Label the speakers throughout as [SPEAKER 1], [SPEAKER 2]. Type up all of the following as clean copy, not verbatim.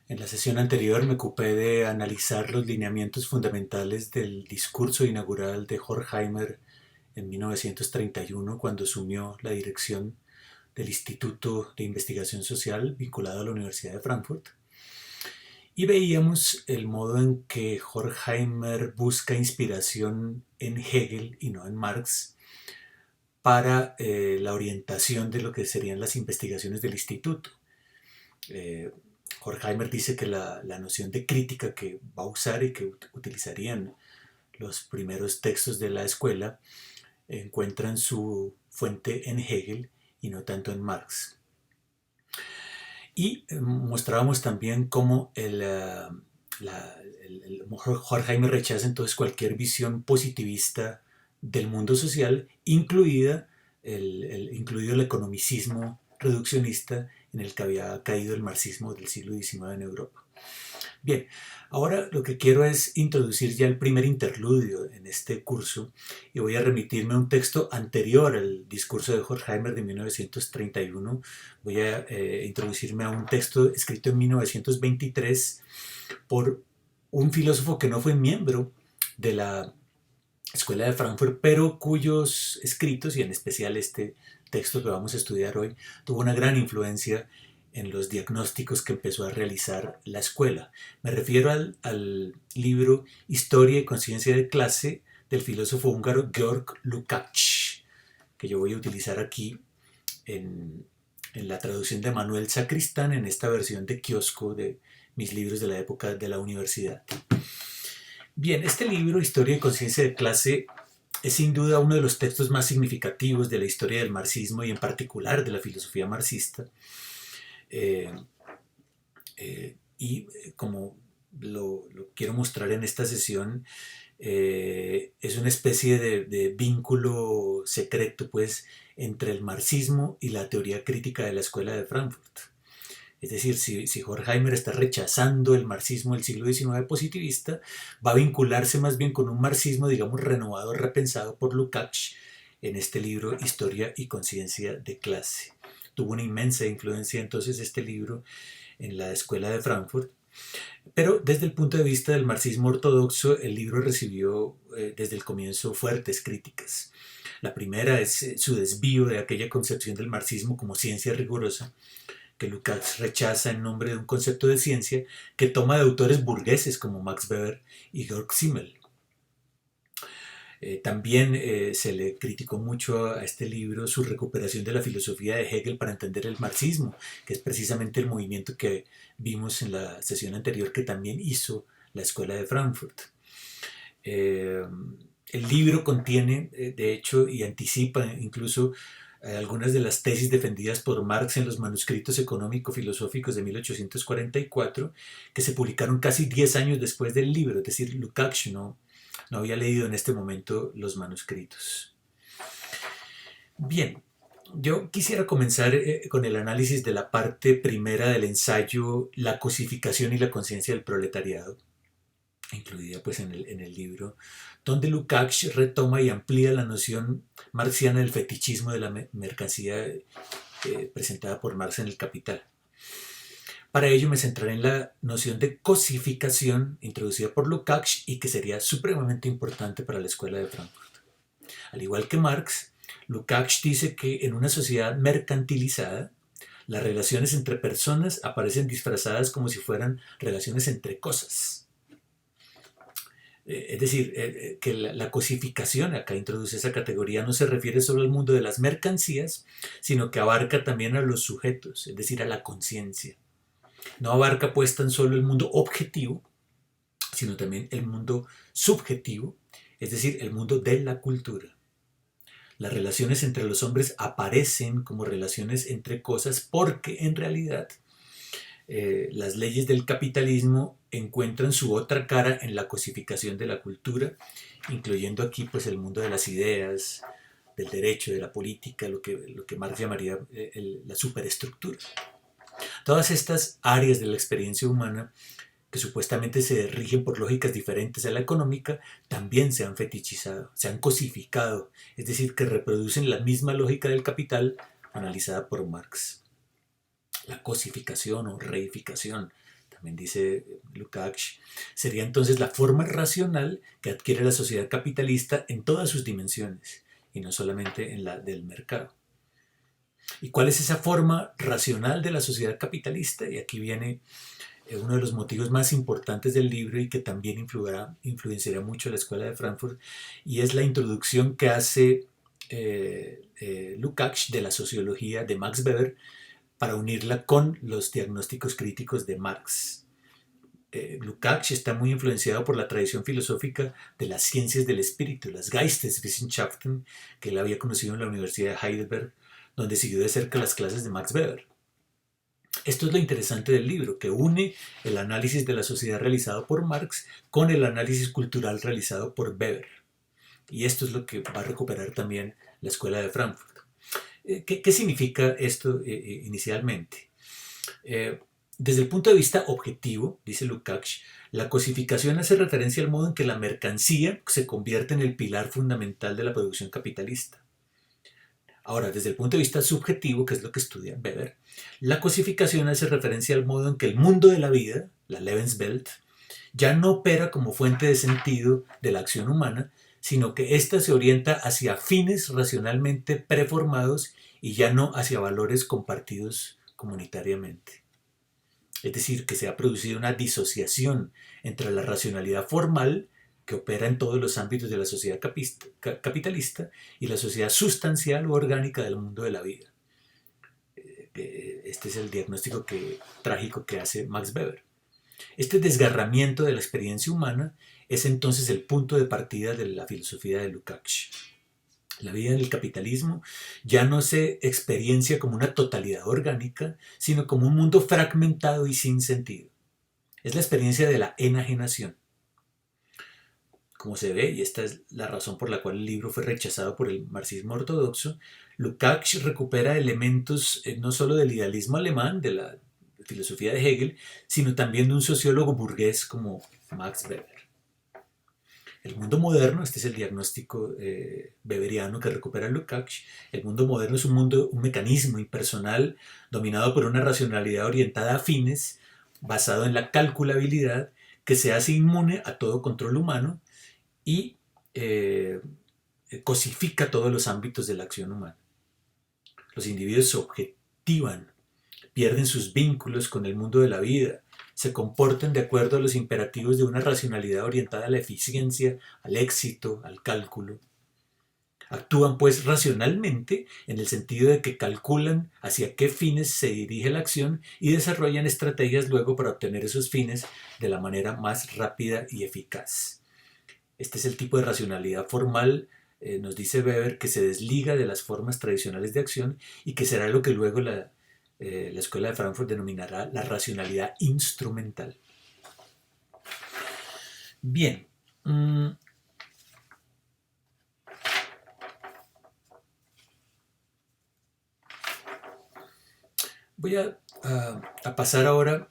[SPEAKER 1] En la sesión anterior me ocupé de analizar los lineamientos fundamentales del discurso inaugural de Horkheimer en 1931, cuando asumió la dirección del Instituto de Investigación Social vinculado a la Universidad de Frankfurt. Y veíamos el modo en que Horkheimer busca inspiración en Hegel y no en Marx para la orientación de lo que serían las investigaciones del instituto. Horkheimer dice que la noción de crítica que va a usar y que utilizarían los primeros textos de la escuela encuentran su fuente en Hegel y no tanto en Marx. Y mostrábamos también cómo Horkheimer rechaza entonces cualquier visión positivista del mundo social, incluido el economicismo reduccionista en el que había caído el marxismo del siglo XIX en Europa. Bien, ahora lo que quiero es introducir ya el primer interludio en este curso y voy a remitirme a un texto anterior al discurso de Horkheimer de 1931. Voy a introducirme a un texto escrito en 1923 por un filósofo que no fue miembro de la Escuela de Frankfurt, pero cuyos escritos, y en especial este texto que vamos a estudiar hoy, tuvo una gran influencia en los diagnósticos que empezó a realizar la escuela. Me refiero al libro Historia y Conciencia de Clase del filósofo húngaro Georg Lukács, que yo voy a utilizar aquí en la traducción de Manuel Sacristán, en esta versión de kiosco de mis libros de la época de la universidad. Bien, este libro, Historia y Conciencia de Clase, es sin duda uno de los textos más significativos de la historia del marxismo y en particular de la filosofía marxista. Y como lo quiero mostrar en esta sesión, es una especie de vínculo secreto pues, entre el marxismo y la teoría crítica de la Escuela de Frankfurt. Es decir, si Horkheimer está rechazando el marxismo del siglo XIX positivista, va a vincularse más bien con un marxismo, digamos, renovado, repensado por Lukács en este libro Historia y Conciencia de Clase. Tuvo una inmensa influencia entonces este libro en la Escuela de Frankfurt, pero desde el punto de vista del marxismo ortodoxo, el libro recibió desde el comienzo fuertes críticas. La primera es su desvío de aquella concepción del marxismo como ciencia rigurosa, que Lukács rechaza en nombre de un concepto de ciencia que toma de autores burgueses como Max Weber y Georg Simmel. También se le criticó mucho a este libro su recuperación de la filosofía de Hegel para entender el marxismo, que es precisamente el movimiento que vimos en la sesión anterior que también hizo la Escuela de Frankfurt. El libro contiene, de hecho, y anticipa incluso algunas de las tesis defendidas por Marx en los manuscritos económico-filosóficos de 1844, que se publicaron casi 10 años después del libro, es decir, Lukács no había leído en este momento los manuscritos. Bien, yo quisiera comenzar con el análisis de la parte primera del ensayo La cosificación y la conciencia del proletariado, incluida pues en el libro, donde Lukács retoma y amplía la noción marxiana del fetichismo de la mercancía presentada por Marx en el Capital. Para ello me centraré en la noción de cosificación introducida por Lukács y que sería supremamente importante para la Escuela de Frankfurt. Al igual que Marx, Lukács dice que en una sociedad mercantilizada, las relaciones entre personas aparecen disfrazadas como si fueran relaciones entre cosas. Es decir, que la cosificación, acá introduce esa categoría, no se refiere solo al mundo de las mercancías, sino que abarca también a los sujetos, es decir, a la conciencia. No abarca pues tan solo el mundo objetivo, sino también el mundo subjetivo, es decir, el mundo de la cultura. Las relaciones entre los hombres aparecen como relaciones entre cosas porque en realidad las leyes del capitalismo encuentran su otra cara en la cosificación de la cultura, incluyendo aquí pues el mundo de las ideas, del derecho, de la política, lo que Marx llamaría la superestructura. Todas estas áreas de la experiencia humana que supuestamente se rigen por lógicas diferentes a la económica, también se han fetichizado, se han cosificado, es decir, que reproducen la misma lógica del capital analizada por Marx. La cosificación o reificación, también dice Lukács, sería entonces la forma racional que adquiere la sociedad capitalista en todas sus dimensiones y no solamente en la del mercado. ¿Y cuál es esa forma racional de la sociedad capitalista? Y aquí viene uno de los motivos más importantes del libro y que también influenciará mucho a la Escuela de Frankfurt, y es la introducción que hace Lukács de la sociología de Max Weber para unirla con los diagnósticos críticos de Marx. Lukács está muy influenciado por la tradición filosófica de las ciencias del espíritu, las Geisteswissenschaften, que él había conocido en la Universidad de Heidelberg, donde siguió de cerca las clases de Max Weber. Esto es lo interesante del libro, que une el análisis de la sociedad realizado por Marx con el análisis cultural realizado por Weber. Y esto es lo que va a recuperar también la Escuela de Frankfurt. ¿Qué significa esto inicialmente? Desde el punto de vista objetivo, dice Lukács, la cosificación hace referencia al modo en que la mercancía se convierte en el pilar fundamental de la producción capitalista. Ahora, desde el punto de vista subjetivo, que es lo que estudia Weber, la cosificación hace referencia al modo en que el mundo de la vida, la Lebenswelt, ya no opera como fuente de sentido de la acción humana, sino que ésta se orienta hacia fines racionalmente preformados y ya no hacia valores compartidos comunitariamente. Es decir, que se ha producido una disociación entre la racionalidad formal, que opera en todos los ámbitos de la sociedad capitalista, y la sociedad sustancial o orgánica del mundo de la vida. Este es el diagnóstico trágico que hace Max Weber. Este desgarramiento de la experiencia humana es entonces el punto de partida de la filosofía de Lukács. La vida en el capitalismo ya no se experiencia como una totalidad orgánica, sino como un mundo fragmentado y sin sentido. Es la experiencia de la enajenación. Como se ve, y esta es la razón por la cual el libro fue rechazado por el marxismo ortodoxo, Lukács recupera elementos no solo del idealismo alemán, de la filosofía de Hegel, sino también de un sociólogo burgués como Max Weber. El mundo moderno, este es el diagnóstico weberiano que recupera Lukács, el mundo moderno es un mecanismo impersonal dominado por una racionalidad orientada a fines, basado en la calculabilidad, que se hace inmune a todo control humano y cosifica todos los ámbitos de la acción humana. Los individuos se objetivan, pierden sus vínculos con el mundo de la vida, se comportan de acuerdo a los imperativos de una racionalidad orientada a la eficiencia, al éxito, al cálculo. Actúan pues racionalmente en el sentido de que calculan hacia qué fines se dirige la acción y desarrollan estrategias luego para obtener esos fines de la manera más rápida y eficaz. Este es el tipo de racionalidad formal, nos dice Weber, que se desliga de las formas tradicionales de acción y que será lo que luego la Escuela de Frankfurt denominará la racionalidad instrumental. Bien. Voy a pasar ahora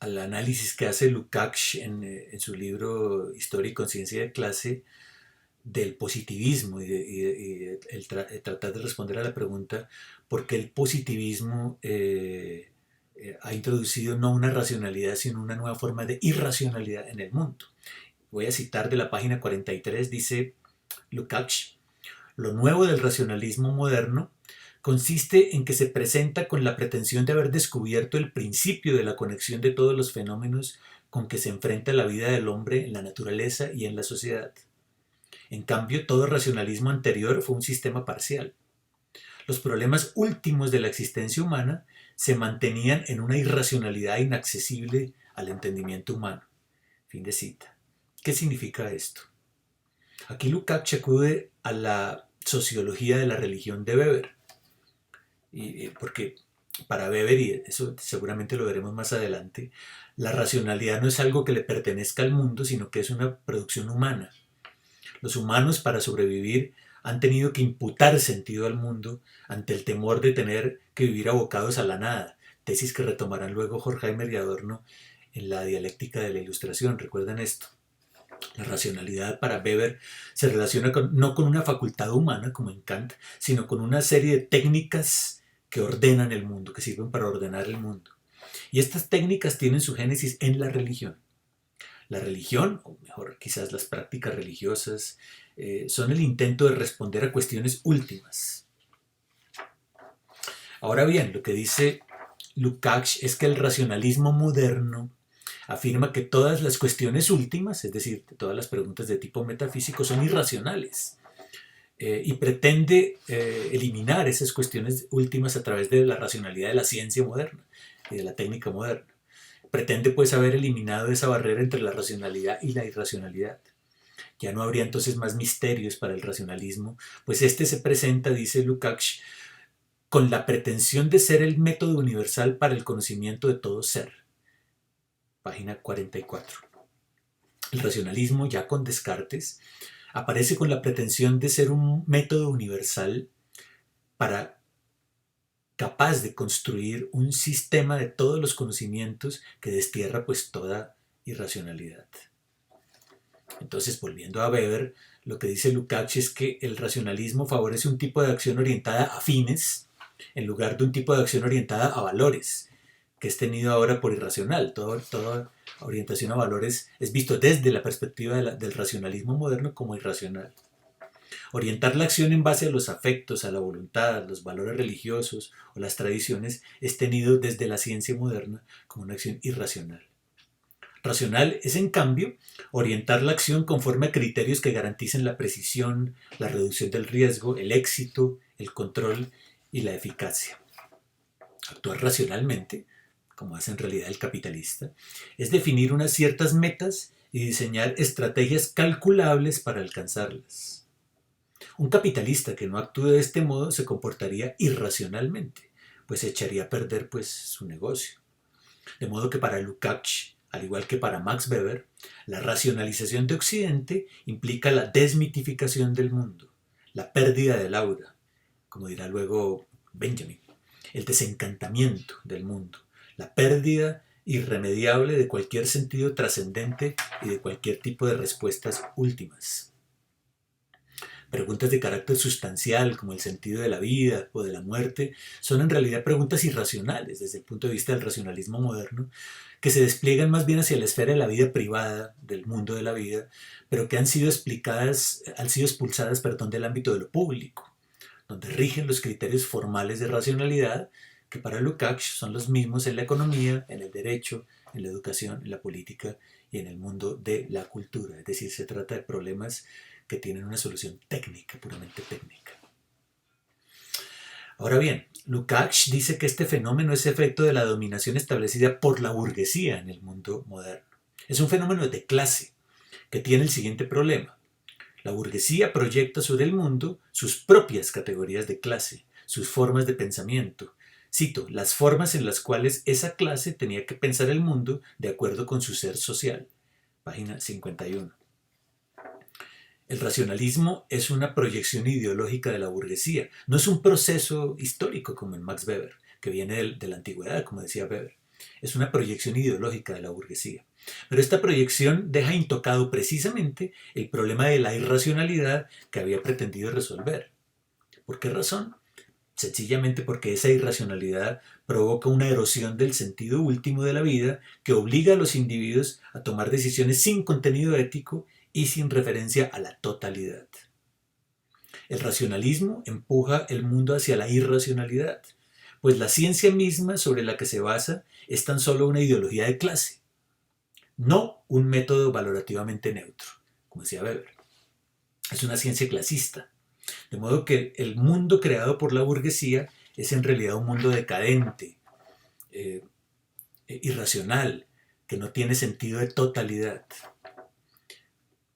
[SPEAKER 1] al análisis que hace Lukács en su libro Historia y Conciencia de Clase del positivismo y el tratar de responder a la pregunta por qué el positivismo ha introducido no una racionalidad sino una nueva forma de irracionalidad en el mundo. Voy a citar de la página 43, dice Lukács: lo nuevo del racionalismo moderno consiste en que se presenta con la pretensión de haber descubierto el principio de la conexión de todos los fenómenos con que se enfrenta la vida del hombre en la naturaleza y en la sociedad. En cambio, todo racionalismo anterior fue un sistema parcial. Los problemas últimos de la existencia humana se mantenían en una irracionalidad inaccesible al entendimiento humano. Fin de cita. ¿Qué significa esto? Aquí Lukács acude a la sociología de la religión de Weber. Porque para Weber, y eso seguramente lo veremos más adelante, la racionalidad no es algo que le pertenezca al mundo, sino que es una producción humana. Los humanos, para sobrevivir, han tenido que imputar sentido al mundo ante el temor de tener que vivir abocados a la nada, tesis que retomarán luego Horkheimer y Adorno en la dialéctica de la Ilustración. ¿Recuerdan esto? La racionalidad para Weber se relaciona no con una facultad humana, como en Kant, sino con una serie de técnicas que ordenan el mundo, que sirven para ordenar el mundo. Y estas técnicas tienen su génesis en la religión. La religión, o mejor quizás las prácticas religiosas, son el intento de responder a cuestiones últimas. Ahora bien, lo que dice Lukács es que el racionalismo moderno afirma que todas las cuestiones últimas, es decir, todas las preguntas de tipo metafísico, son irracionales y pretende eliminar esas cuestiones últimas a través de la racionalidad de la ciencia moderna y de la técnica moderna. Pretende pues haber eliminado esa barrera entre la racionalidad y la irracionalidad. Ya no habría entonces más misterios para el racionalismo, pues este se presenta, dice Lukács, con la pretensión de ser el método universal para el conocimiento de todo ser. Página 44. El racionalismo, ya con Descartes, aparece con la pretensión de ser un método universal para capaz de construir un sistema de todos los conocimientos que destierra pues toda irracionalidad. Entonces, volviendo a Weber, lo que dice Lukács es que el racionalismo favorece un tipo de acción orientada a fines en lugar de un tipo de acción orientada a valores, que es tenido ahora por irracional. Toda orientación a valores es visto desde la perspectiva del racionalismo moderno como irracional. Orientar la acción en base a los afectos, a la voluntad, los valores religiosos o las tradiciones es tenido desde la ciencia moderna como una acción irracional. Racional es, en cambio, orientar la acción conforme a criterios que garanticen la precisión, la reducción del riesgo, el éxito, el control y la eficacia. Actuar racionalmente, como hace en realidad el capitalista, es definir unas ciertas metas y diseñar estrategias calculables para alcanzarlas. Un capitalista que no actúe de este modo se comportaría irracionalmente, pues echaría a perder pues, su negocio. De modo que para Lukács, al igual que para Max Weber, la racionalización de Occidente implica la desmitificación del mundo, la pérdida del aura, como dirá luego Benjamin, el desencantamiento del mundo, la pérdida irremediable de cualquier sentido trascendente y de cualquier tipo de respuestas últimas. Preguntas de carácter sustancial, como el sentido de la vida o de la muerte, son en realidad preguntas irracionales desde el punto de vista del racionalismo moderno, que se despliegan más bien hacia la esfera de la vida privada, del mundo de la vida, pero que han sido expulsadas del ámbito de lo público, donde rigen los criterios formales de racionalidad, que para Lukács son los mismos en la economía, en el derecho, en la educación, en la política y en el mundo de la cultura. Es decir, se trata de problemas que tienen una solución técnica, puramente técnica. Ahora bien, Lukács dice que este fenómeno es efecto de la dominación establecida por la burguesía en el mundo moderno. Es un fenómeno de clase que tiene el siguiente problema. La burguesía proyecta sobre el mundo sus propias categorías de clase, sus formas de pensamiento. Cito, las formas en las cuales esa clase tenía que pensar el mundo de acuerdo con su ser social. Página 51. El racionalismo es una proyección ideológica de la burguesía, no es un proceso histórico como en Max Weber, que viene de la antigüedad, como decía Weber. Es una proyección ideológica de la burguesía. Pero esta proyección deja intocado precisamente el problema de la irracionalidad que había pretendido resolver. ¿Por qué razón? Sencillamente porque esa irracionalidad provoca una erosión del sentido último de la vida que obliga a los individuos a tomar decisiones sin contenido ético y sin referencia a la totalidad. El racionalismo empuja el mundo hacia la irracionalidad, pues la ciencia misma sobre la que se basa es tan solo una ideología de clase, no un método valorativamente neutro, como decía Weber. Es una ciencia clasista, de modo que el mundo creado por la burguesía es en realidad un mundo decadente, irracional, que no tiene sentido de totalidad.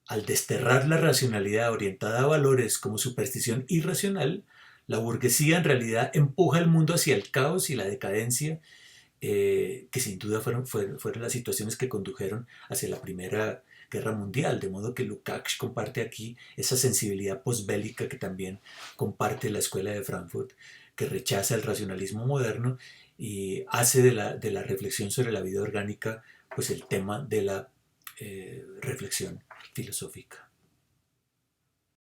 [SPEAKER 1] Al desterrar la racionalidad orientada a valores como superstición irracional, la burguesía en realidad empuja el mundo hacia el caos y la decadencia, que sin duda fueron las situaciones que condujeron hacia la Primera Guerra Mundial, de modo que Lukács comparte aquí esa sensibilidad posbélica que también comparte la Escuela de Frankfurt, que rechaza el racionalismo moderno y hace de la reflexión sobre la vida orgánica pues el tema de la reflexión filosófica.